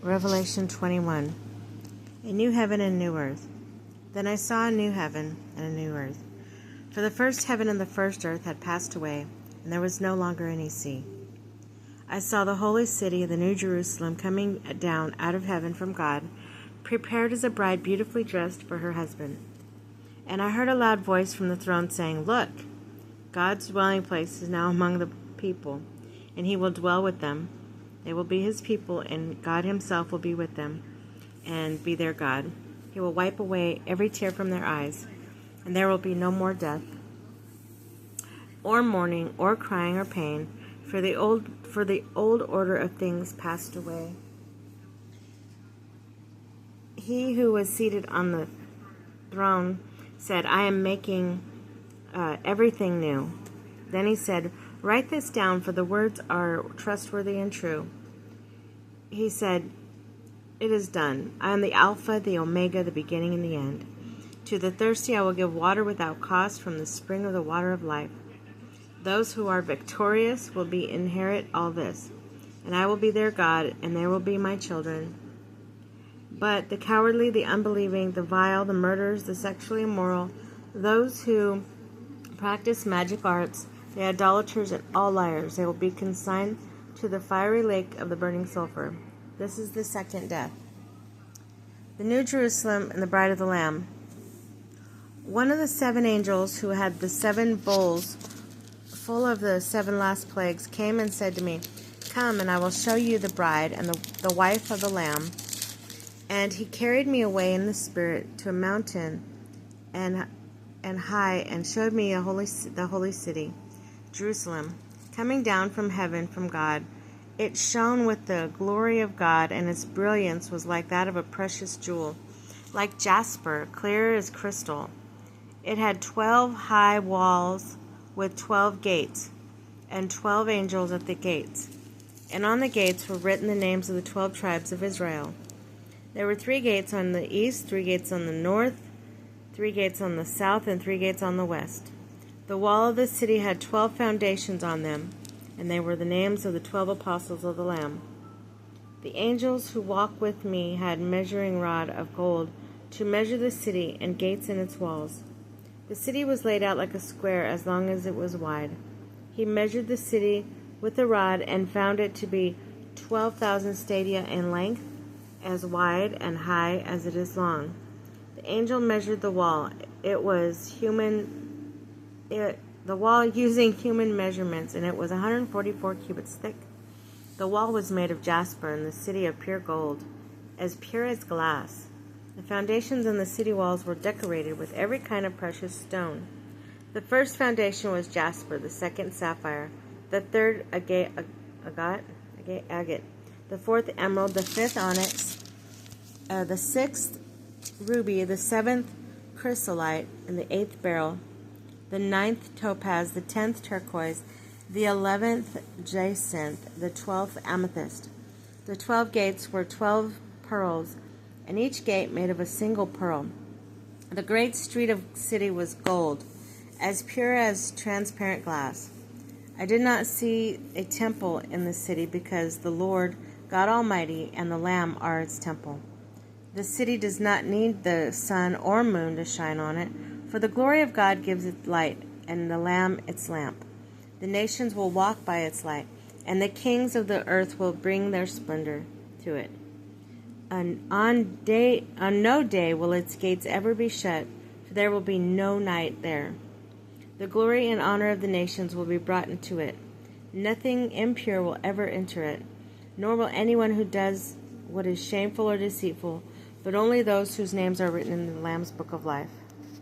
Revelation 21. A new heaven and new earth. Then I saw a new heaven and a new earth. For the first heaven and the first earth had passed away, and there was no longer any sea. I saw the holy city, the New Jerusalem, coming down out of heaven from God, prepared as a bride beautifully dressed for her husband. And I heard a loud voice from the throne saying, "Look, God's dwelling place is now among the people, and he will dwell with them. They will be his people, and God himself will be with them and be their God. He will wipe away every tear from their eyes, and there will be no more death, or mourning, or crying, or pain, for the old order of things passed away." He who was seated on the throne said, "I am making everything new." Then he said, "Write this down, for the words are trustworthy and true." He said, "It is done. I am the Alpha, the Omega, the beginning and the end. To the thirsty I will give water without cost from the spring of the water of life. Those who are victorious will inherit all this, and I will be their God, and they will be my children. But the cowardly, the unbelieving, the vile, the murderers, the sexually immoral, those who practice magic arts, the idolaters, and all liars, they will be consigned to the fiery lake of the burning sulfur. This is the second death." The New Jerusalem and the bride of the Lamb. One of the 7 angels who had the 7 bowls full of the 7 last plagues came and said to me, "Come, and I will show you the bride and the wife of the Lamb." And he carried me away in the spirit to a mountain and high, and showed me the holy city, Jerusalem, coming down from heaven from God. It shone with the glory of God, and its brilliance was like that of a precious jewel, like jasper, clear as crystal. It had 12 high walls with 12 gates, and 12 angels at the gates. And on the gates were written the names of the 12 tribes of Israel. There were 3 gates on the east, 3 gates on the north, 3 gates on the south, and 3 gates on the west. The wall of the city had 12 foundations on them, and they were the names of the 12 apostles of the Lamb. The angels who walked with me had measuring rod of gold to measure the city and gates in its walls. The city was laid out like a square as long as it was wide. He measured the city with the rod and found it to be 12,000 stadia in length, as wide and high as it is long. The angel measured the wall. The wall using human measurements, and it was 144 cubits thick. The wall was made of jasper, and the city of pure gold, as pure as glass. The foundations and the city walls were decorated with every kind of precious stone. The first foundation was jasper, the second sapphire, the third agate, the fourth emerald, the fifth onyx, the sixth ruby, the 7th chrysolite, and the 8th beryl, the 9th topaz, the 10th turquoise, the 11th jacinth, the 12th amethyst. The 12 gates were 12 pearls, and each gate made of a single pearl. The great street of the city was gold, as pure as transparent glass. I did not see a temple in the city, because the Lord, God Almighty, and the Lamb are its temple. The city does not need the sun or moon to shine on it, for the glory of God gives it light, and the Lamb its lamp. The nations will walk by its light, and the kings of the earth will bring their splendor to it. On no day will its gates ever be shut, for there will be no night there. The glory and honor of the nations will be brought into it. Nothing impure will ever enter it, nor will anyone who does what is shameful or deceitful, but only those whose names are written in the Lamb's book of life.